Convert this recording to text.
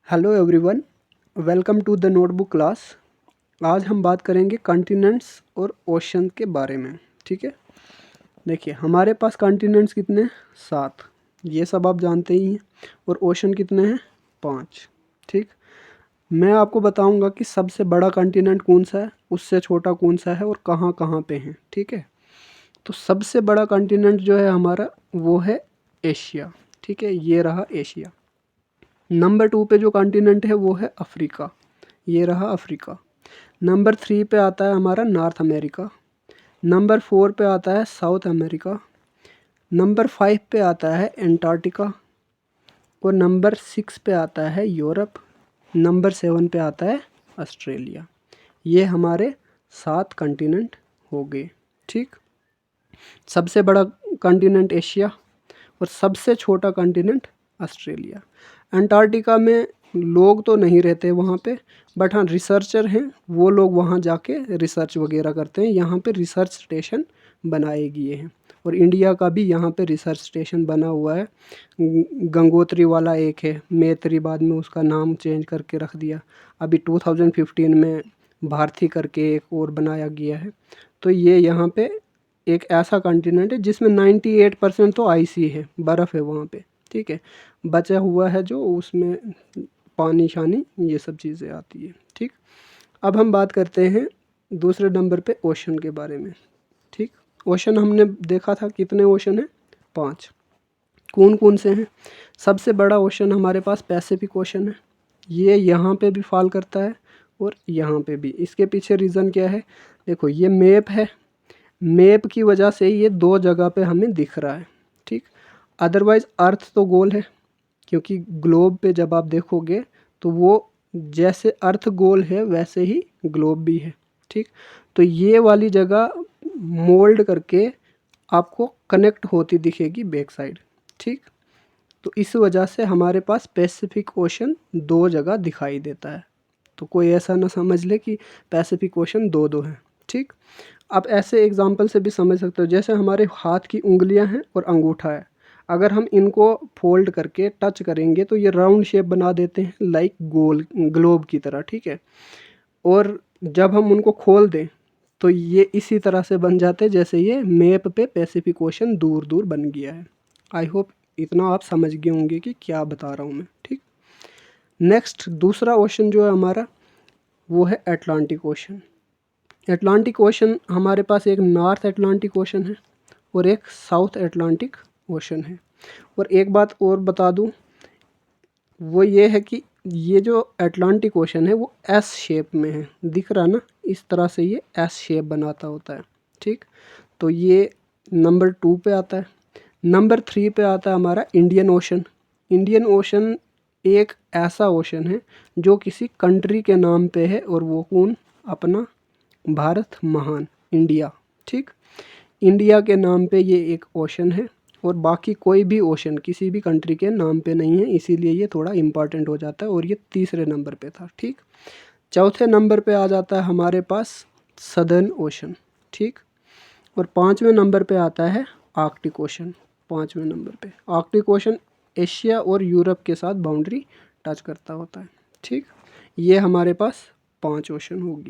Hello everyone, welcome to the notebook class. आज हम बात करेंगे कॉन्टिनेंट्स और ओशन के बारे में। ठीक है, देखिए हमारे पास कॉन्टिनेंट्स कितने हैं? 7, ये सब आप जानते ही हैं। और ओशन कितने हैं? 5। ठीक, मैं आपको बताऊंगा कि सबसे बड़ा कॉन्टिनेंट कौन सा है, उससे छोटा कौन सा है और कहाँ कहाँ पे हैं। ठीक है, तो सबसे बड़ा कॉन्टिनेंट जो है हमारा वो है एशिया। ठीक है, ये रहा एशिया। नंबर 2 पे जो कॉन्टिनेंट है वो है अफ्रीका, ये रहा अफ्रीका। नंबर 3 पे आता है हमारा नॉर्थ अमेरिका। नंबर 4 पे आता है साउथ अमेरिका। नंबर 5 पे आता है एंटार्क्टिका। और नंबर 6 पे आता है यूरोप। नंबर 7 पे आता है ऑस्ट्रेलिया। ये हमारे 7 कॉन्टिनेंट हो गए। ठीक, सबसे बड़ा कॉन्टिनेंट एशिया और सबसे छोटा कॉन्टिनेंट ऑस्ट्रेलिया। अंटार्कटिका में लोग तो नहीं रहते वहाँ पे, बट हाँ रिसर्चर हैं, वो लोग वहाँ जाके रिसर्च वगैरह करते हैं। यहाँ पे रिसर्च स्टेशन बनाए गए हैं और इंडिया का भी यहाँ पे रिसर्च स्टेशन बना हुआ है। गंगोत्री वाला एक है, मैत्री बाद में उसका नाम चेंज करके रख दिया। अभी 2015 में भारती करके एक और बनाया गया है। तो ये यहाँ पे एक ऐसा कॉन्टिनेंट है जिसमें 98% तो आइसी है, बर्फ़ है वहाँ पे। ठीक है, बचा हुआ है जो उसमें पानी शानी ये सब चीज़ें आती है। ठीक, अब हम बात करते हैं दूसरे नंबर पे ओशन के बारे में। ठीक, ओशन हमने देखा था कितने ओशन हैं? 5। कौन कौन से हैं? सबसे बड़ा ओशन हमारे पास पैसिफिक ओशन है, ये यहाँ पे भी फॉल करता है और यहाँ पे भी। इसके पीछे रीज़न क्या है? देखो ये मैप है, मैप की वजह से ये 2 जगह पे हमें दिख रहा है। ठीक, अदरवाइज़ अर्थ तो गोल है, क्योंकि ग्लोब पे जब आप देखोगे तो वो जैसे अर्थ गोल है वैसे ही ग्लोब भी है। ठीक, तो ये वाली जगह मोल्ड करके आपको कनेक्ट होती दिखेगी बैक साइड। ठीक, तो इस वजह से हमारे पास पैसिफिक ओशन 2 जगह दिखाई देता है। तो कोई ऐसा ना समझ ले कि पैसिफिक ओशन 2-2 हैं। ठीक, आप ऐसे एग्जांपल से भी समझ सकते हो, जैसे हमारे हाथ की उंगलियां हैं और अंगूठा है, अगर हम इनको फोल्ड करके टच करेंगे तो ये राउंड शेप बना देते हैं, लाइक गोल ग्लोब की तरह। ठीक है, और जब हम उनको खोल दें तो ये इसी तरह से बन जाते हैं जैसे ये मैप पे पैसिफिक ओशन दूर दूर बन गया है। आई होप इतना आप समझ गए होंगे कि क्या बता रहा हूँ मैं। ठीक, नेक्स्ट दूसरा ओशन जो है हमारा वो है अटलांटिक ओशन। अटलांटिक ओशन हमारे पास एक नॉर्थ अटलांटिक ओशन है और एक साउथ अटलांटिक ओशन है। और एक बात और बता दूं, वो ये है कि ये जो अटलांटिक ओशन है वो एस शेप में है, दिख रहा ना, इस तरह से ये एस शेप बनाता होता है। ठीक, तो ये नंबर 2 पे आता है। नंबर 3 पे आता है हमारा इंडियन ओशन। इंडियन ओशन एक ऐसा ओशन है जो किसी कंट्री के नाम पे है, और वो कौन? अपना भारत महान इंडिया। ठीक, इंडिया के नाम पे ये एक ओशन है और बाकी कोई भी ओशन किसी भी कंट्री के नाम पे नहीं है, इसीलिए ये थोड़ा इम्पॉर्टेंट हो जाता है और ये तीसरे नंबर पे था। ठीक, चौथे नंबर पे आ जाता है हमारे पास सदर्न ओशन। ठीक, और 5वें नंबर पे आता है आर्कटिक ओशन। 5वें नंबर पे आर्कटिक ओशन एशिया और यूरोप के साथ बाउंड्री टच करता होता है। ठीक, ये हमारे पास 5 ओशन होगी।